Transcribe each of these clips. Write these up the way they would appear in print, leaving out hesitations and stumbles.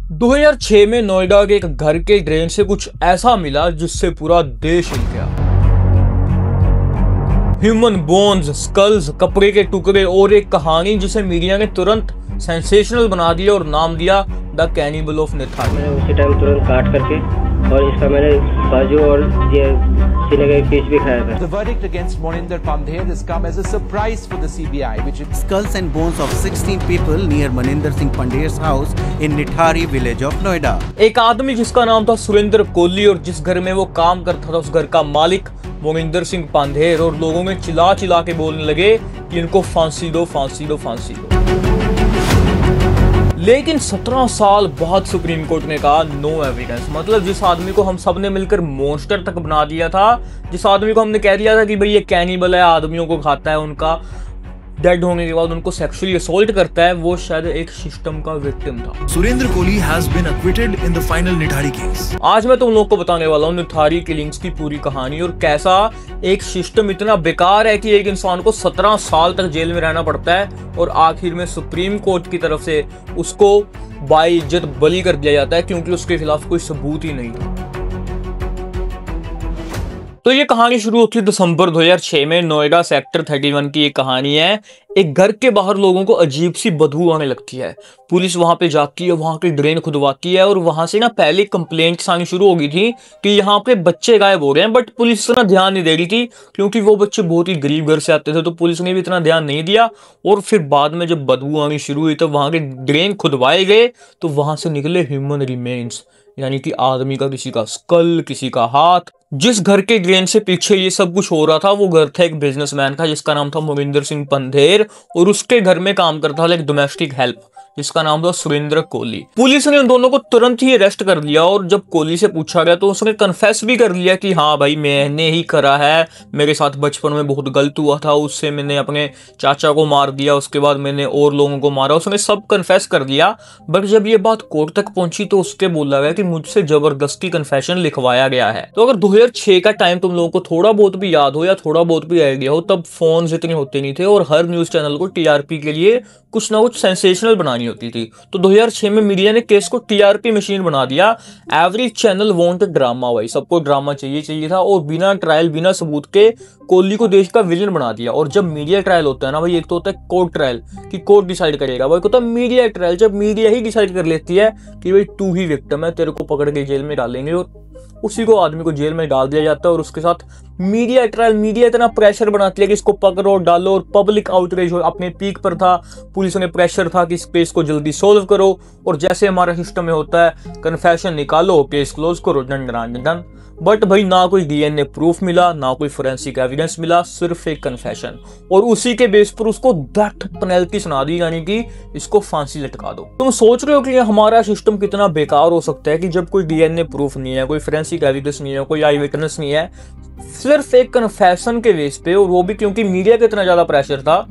2006 में नोएडा के एक घर के ड्रेन से कुछ ऐसा मिला जिससे पूरा देश हिल गया। ह्यूमन बोन्स, स्कल्स, कपड़े के टुकड़े और एक कहानी जिसे मीडिया ने तुरंत सेंसेशनल बना दिया और नाम दिया द कैनिबल ऑफ निथारी। मैंने उसी टाइम तुरंत काट करके और इसका मैंने बाजू और ये सीने का एक पीस भी खाया था। The verdict against Moninder Pandher has come as a surprise for the CBI, which is skulls and bones of 16 people near Maninder Singh Pandher's house in Nithari village of Noida। एक आदमी जिसका नाम था सुरेंद्र कोहली और जिस घर में वो काम करता था उस घर का मालिक मोनिंदर सिंह पांधेर, और लोगों में चिल्ला चिल्ला के बोलने लगे कि इनको फांसी दो, फांसी दो, फांसी दो। लेकिन 17 साल बाद सुप्रीम कोर्ट ने कहा नो एविडेंस। मतलब जिस आदमी को हम सब ने मिलकर मॉन्स्टर तक बना दिया था, जिस आदमी को हमने कह दिया था कि भाई ये कैनिबल है, आदमियों को खाता है, उनका डेड होने के बाद उनको सेक्सुअली असॉल्ट करता है, वो शायद एक सिस्टम का विक्टिम था। Surendra Koli has been acquitted in the final Nithari case. आज मैं तुम लोग को बताने वाला हूँ निठारी किलिंग्स की पूरी कहानी और कैसा एक सिस्टम इतना बेकार है कि एक इंसान को 17 साल तक जेल में रहना पड़ता है और आखिर में सुप्रीम कोर्ट की तरफ से उसको बाइज्जत बरी कर दिया जाता है क्योंकि उसके खिलाफ कोई सबूत ही नहीं था। तो ये कहानी शुरू होती है दिसंबर 2006 में। नोएडा सेक्टर 31 की एक कहानी है। एक घर के बाहर लोगों को अजीब सी बदबू आने लगती है। पुलिस वहां पे जाती है, वहां की ड्रेन खुदवाती है और वहां से ना पहले कंप्लेंट्स आनी शुरू हो गई थी कि यहाँ पे बच्चे गायब हो रहे हैं, बट पुलिस इतना ध्यान नहीं दे रही थी क्योंकि वो बच्चे बहुत ही गरीब घर से आते थे, तो पुलिस ने भी इतना ध्यान नहीं दिया। और फिर बाद में जब बदबू आनी शुरू हुई तो वहां के ड्रेन खुदवाए गए तो वहां से निकले ह्यूमन रिमेन्स, यानी कि आदमी का किसी का स्कल, किसी का हाथ। जिस घर के ड्रेन से पीछे ये सब कुछ हो रहा था वो घर था एक बिजनेसमैन का जिसका नाम था मोनिंदर सिंह पंधेर, और उसके घर में काम करता था एक डोमेस्टिक हेल्प जिसका नाम था सुरेंद्र कोहली। पुलिस ने उन दोनों को तुरंत ही अरेस्ट कर लिया और जब कोहली से पूछा गया तो उसने कन्फेस भी कर लिया कि हाँ भाई मैंने ही करा है, मेरे साथ बचपन में बहुत गलत हुआ था, उससे मैंने अपने चाचा को मार दिया, उसके बाद मैंने और लोगों को मारा। उसने सब कन्फेस कर दिया। बट जब ये बात कोर्ट तक पहुंची तो उसके बोला गया कि मुझसे जबरदस्ती कन्फेशन लिखवाया गया है। तो अगर 2006 का टाइम तुम लोगों को थोड़ा बहुत भी याद हो या थोड़ा बहुत भी आइडिया हो, तब फोन इतने होते नहीं थे और हर न्यूज चैनल को टीआरपी के लिए कुछ ना कुछ सेंसेशनल बनानी होती थी। तो 2006 में मीडिया ने केस को टीआरपी मशीन बना दिया। एवरी चैनल वांट ड्रामा, भाई सबको ड्रामा चाहिए था, और बिना ट्रायल बिना सबूत के कोहली को देश का विलेन बना दिया। और जब मीडिया ट्रायल होता है ना भाई, एक तो होता है कोर्ट ट्रायल कि कोर्ट डिसाइड करेगा, भाई होता है मीडिया ट्रायल जब मीडिया ही डिसाइड कर लेती है कि भाई तू ही विक्टिम है, तेरे को पकड़ के जेल में डालेंगे, और उसी को आदमी को जेल में डाल दिया जाता है। और उसके साथ मीडिया ट्रायल, मीडिया इतना प्रेशर बनाती है कि इसको पकड़ो डालो, और पब्लिक आउटरीच अपने पीक पर था। पुलिस ने प्रेशर था कि इस केस को जल्दी सोल्व करो, और जैसे हमारा सिस्टम में होता है कन्फेशन निकालो, केस क्लोज करो, डन डन डन। बट भाई ना कोई डीएनए प्रूफ मिला, ना कोई फोरेंसिक एविडेंस मिला, सिर्फ एक कन्फेशन, और उसी के बेस पर उसको डेथ पेनल्टी सुना दी, यानी कि इसको फांसी लटका दो। तुम सोच रहे हो कि हमारा सिस्टम कितना बेकार हो सकता है कि जब कोई डीएनए प्रूफ नहीं है, कोई फोरेंसिक एविडेंस नहीं है, कोई आई विटनेस नहीं है, सिर्फ एक कन्फेशन के बेस पे, और वो भी क्योंकि मीडिया का इतना ज्यादा प्रेशर था,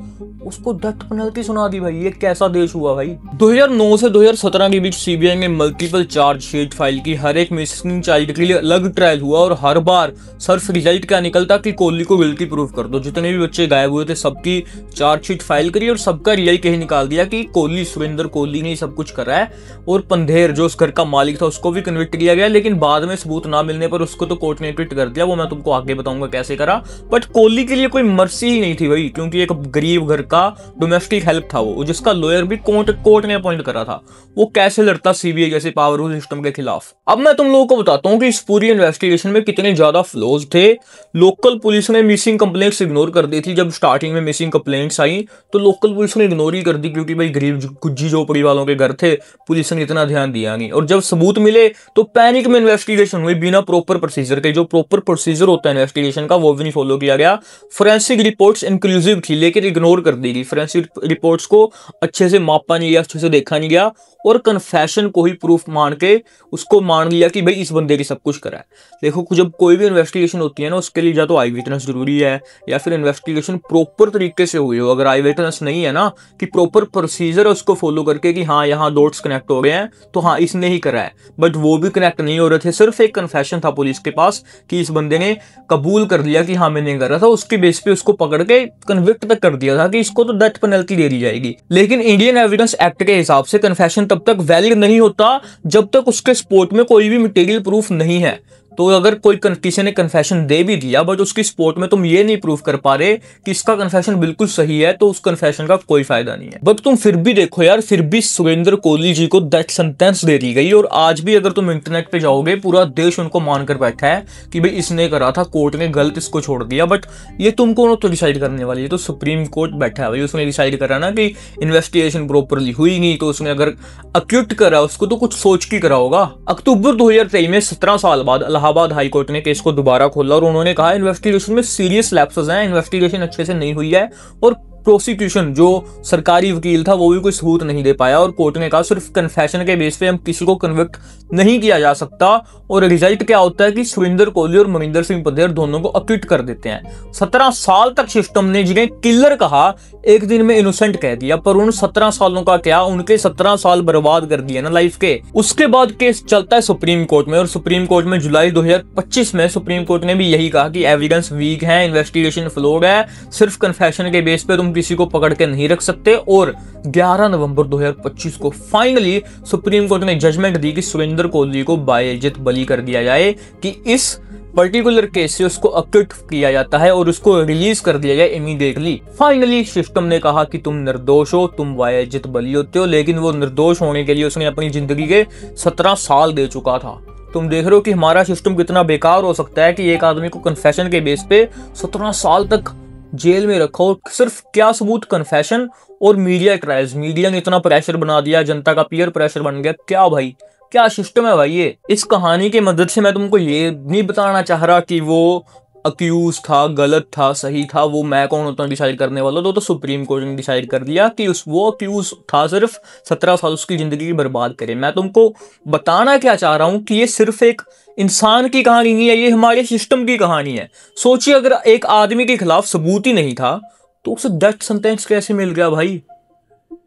उसको डेथ पेनल्टी सुना दी। भाई ये कैसा देश हुआ भाई। 2009 से 2017 के बीच सीबीआई ने मल्टीपल चार्जशीट फाइल की। हर एक मिसिंग चाइल्ड के लिए अलग ट्रायल हुआ और हर बार सिर्फ रिजल्ट क्या निकलता कि कोहली को गिल्टी प्रूव कर दो। जितने भी बच्चे गायब हुए थे सबकी चार्जशीट फाइल करी और सबका रिजल्ट यही निकाल दिया कि कोहली, सुरेंद्र कोहली ने सब कुछ करा है। और पंधेर जो उस घर का मालिक था उसको भी कन्विक्ट किया गया, लेकिन बाद में सबूत ना मिलने पर उसको तो कोर्ट ने एक्विट कर दिया। वो मैं तुमको आगे बताऊंगा कैसे करा। बट कोहली के लिए कोई मर्सी ही नहीं थी भाई, क्योंकि एक गरीब घर का डोमेस्टिक हेल्प था वो, जिसका लॉयर भी कोर्ट ने अपॉइंट करा था। वो कैसे लड़ता सीबीआई जैसे पावरफुल सिस्टम के खिलाफ। अब मैं तुम लोगों को बताता हूँ कि इस पूरी इन्वेस्टिगेशन में कितने ज्यादा फ्लॉज थे। लोकल पुलिस ने मिसिंग कंप्लेंट्स इग्नोर कर दी थी। जब स्टार्टिंग में मिसिंग कंप्लेंट्स आई तो लोकल पुलिस ने इग्नोर ही कर दी, क्योंकि भाई गरीब गुज्जी झोपड़ी वालों के घर थे, पुलिस ने इतना ध्यान दिया नहीं। और जब सबूत मिले तो पैनिक में इन्वेस्टिगेशन हुई बिना प्रॉपर प्रोसीजर के। जो प्रॉपर प्रोसीजर होता है इन्वेस्टिगेशन का वो भी नहीं फॉलो किया गया। फोरेंसिक रिपोर्ट्स इंक्लूसिव थी लेकिन इग्नोर कर दी गई। फोरेंसिक रिपोर्ट्स को अच्छे से मापा नहीं गया, अच्छे से देखा नहीं गया, और कन्फेशन को ही प्रूफ मान के उसको मान लिया कि भाई इस बंदे की सब कुछ करा है। देखो जब कोई भी इन्वेस्टिगेशन होती है ना, उसके लिए या तो आई विटनेस जरूरी है या फिर इन्वेस्टिगेशन प्रॉपर तरीके से हुई हो। अगर आई विटनेस नहीं है ना, कि प्रॉपर प्रोसीजर है उसको फॉलो करके कि हाँ यहाँ डॉट्स कनेक्ट हो गए हैं तो हाँ इसने ही करा है, बट वो भी कनेक्ट नहीं हो रहे थे। सिर्फ एक कन्फेशन था पुलिस के पास कि इस बंदे ने कबूल कर लिया कि हाँ मैंने करा था, उसके बेस पे उसको पकड़ के कन्विक्ट तक कर दिया था कि इसको तो डेथ पेनल्टी दे दी जाएगी। लेकिन इंडियन एविडेंस एक्ट के हिसाब से कन्फेशन तब तक वैलिड नहीं होता जब तक उसके सपोर्ट में कोई भी मटेरियल प्रूफ नहीं है। तो अगर कोई किसी ने कन्फेशन दे भी दिया बट उसकी सपोर्ट में तुम ये नहीं प्रूफ कर पा रहे कि इसका कन्फेशन बिल्कुल सही है, तो उस कन्फेशन का कोई फायदा नहीं है। बट तुम फिर भी देखो यार, फिर भी सुरेंद्र कोहली जी को डेथ सेंटेंस दे दी गई, और आज भी अगर तुम इंटरनेट पे जाओगे पूरा देश उनको मानकर बैठा है कि भाई इसने करा था, कोर्ट ने गलत इसको छोड़ दिया। बट ये तुम कौन तो डिसाइड करने वाली है? तो सुप्रीम कोर्ट बैठा है भाई, उसने डिसाइड करा ना कि इन्वेस्टिगेशन प्रॉपरली हुई नहीं, तो उसने अगर अक्यूट करा उसको तो कुछ सोच के करा होगा। अक्टूबर 2023 में 17 साल बाद इलाहाबाद हाई कोर्ट ने केस को दोबारा खोला और उन्होंने कहा इन्वेस्टिगेशन में सीरियस लैप्सेस हैं, इन्वेस्टिगेशन अच्छे से नहीं हुई है, और प्रोसिक्यूशन जो सरकारी वकील था वो भी कोई सबूत नहीं दे पाया। और कोर्ट ने कहा सिर्फ कन्फेशन के बेस पे हम किसी को कन्विक्ट नहीं किया जा सकता। और रिजल्ट क्या होता है कि सुरेंद्र कोहली और मनिंदर सिंह पंधेर दोनों को अक्यूट कर देते हैं। 17 साल तक सिस्टम ने जिन्हें किलर कहा एक दिन में इनोसेंट कह दिया, पर उन 17 सालों का क्या, उनके 17 साल बर्बाद कर दिए ना लाइफ के। उसके बाद केस चलता है सुप्रीम कोर्ट में, और सुप्रीम कोर्ट में जुलाई 2025 में सुप्रीम कोर्ट ने भी यही कहा कि एविडेंस वीक है, इन्वेस्टिगेशन फ्लॉड है, सिर्फ कन्फेशन के बेस पे तुम किसी को पकड़ के नहीं रख सकते। और 11 नवंबर 2025 को फाइनली सुप्रीम कोर्ट ने जजमेंट दी कि सुरेंद्र कोहली को बाइज्जत बरी कर दिया जाए, कि इस पर्टिकुलर केस से उसको अक्यूट किया जाता है और उसको रिलीज कर दिया जाए इमीडिएटली। फाइनली सिस्टम ने कहा कि तुम निर्दोष हो, तुम बाइज्जत बरी होते हो, लेकिन वो निर्दोष होने के लिए उसने अपनी जिंदगी के 17 साल दे चुका था। तुम देख रहे हो कि हमारा सिस्टम कितना बेकार हो सकता है कि एक आदमी को कन्फेशन के बेस पे 17 साल तक जेल में रखा हो, सिर्फ क्या सबूत, कन्फेशन और मीडिया ट्रायल्स। मीडिया ने इतना प्रेशर बना दिया, जनता का पीयर प्रेशर बन गया। क्या भाई, क्या सिस्टम है भाई ये। इस कहानी की मदद से मैं तुमको ये नहीं बताना चाह रहा कि वो अक्यूज था, गलत था, सही था, वो मैं कौन होता हूँ डिसाइड करने वाला। तो सुप्रीम कोर्ट ने डिसाइड कर दिया कि वो अक्यूज था, सिर्फ 17 साल उसकी जिंदगी बर्बाद करे। मैं तुमको बताना क्या चाह रहा हूँ कि ये सिर्फ एक इंसान की कहानी नहीं है, ये हमारे सिस्टम की कहानी है। सोचिए अगर एक आदमी के खिलाफ सबूत ही नहीं था तो उसे डेथ सेंटेंस कैसे मिल गया भाई?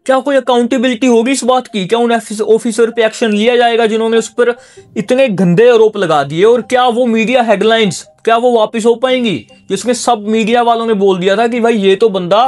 क्या कोई अकाउंटेबिलिटी होगी इस बात की? क्या उन ऑफिसर पे एक्शन लिया जाएगा जिन्होंने उस पर इतने गंदे आरोप लगा दिए? और क्या वो मीडिया हेडलाइंस क्या वो वापस हो पाएंगी जिसमें सब मीडिया वालों ने बोल दिया था कि भाई ये तो बंदा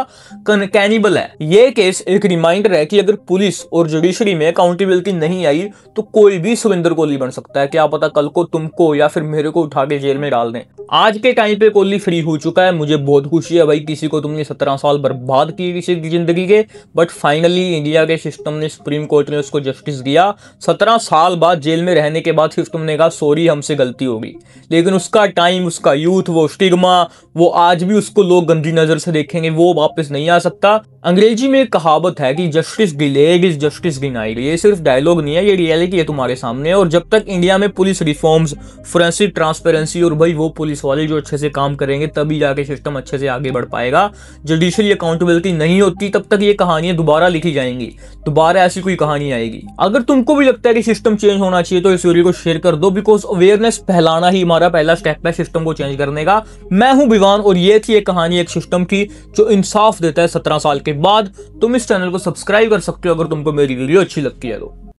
कैनिबल है? ये केस एक रिमाइंडर है कि अगर पुलिस और जुडिशरी में अकाउंटेबिलिटी नहीं आई तो कोई भी सुरेंद्र कोहली बन सकता है। क्या पता कल को तुमको या फिर मेरे को उठा के जेल में डाल दें। आज के टाइम पे कोहली फ्री हो चुका है, मुझे बहुत खुशी है भाई। किसी को तुमने 17 साल बर्बाद किए किसी की जिंदगी के, बट फाइनली इंडिया के सिस्टम ने, सुप्रीम कोर्ट ने उसको जस्टिस दिया। 17 साल बाद जेल में रहने के बाद सिस्टम ने कहा सॉरी हमसे गलती होगी, लेकिन उसका टाइम, उसका यूथ, वो स्टिग्मा, वो आज भी उसको लोग गंदी नजर से देखेंगे, वो वापस नहीं आ सकता। अंग्रेजी में एक कहावत है कि justice delayed is justice denied. ये सिर्फ डायलॉग नहीं है, ये रियलिटी है तुम्हारे सामने। और जब तक इंडिया में पुलिस रिफॉर्म्स, फोरेंसिक ट्रांसपेरेंसी और भाई वो पुलिस वाले जो अच्छे से काम करेंगे तभी जाके सिस्टम अच्छे से आगे बढ़ पाएगा। जुडिशियल अकाउंटेबिलिटी नहीं होती तब तक ये कहानियां दोबारा लिखी जाएंगी, दोबारा ऐसी कोई कहानी आएगी। अगर तुमको भी लगता है कि सिस्टम चेंज होना चाहिए तो इस वीडियो को शेयर कर दो, बिकॉज अवेयरनेस फैलाना ही हमारा पहला स्टेप है सिस्टम को चेंज करने का। मैं हूं विवान और ये थी एक कहानी एक सिस्टम की जो इंसाफ देता है 17 साल के बाद। तुम इस चैनल को सब्सक्राइब कर सकते हो अगर तुमको मेरी वीडियो अच्छी लगती है तो।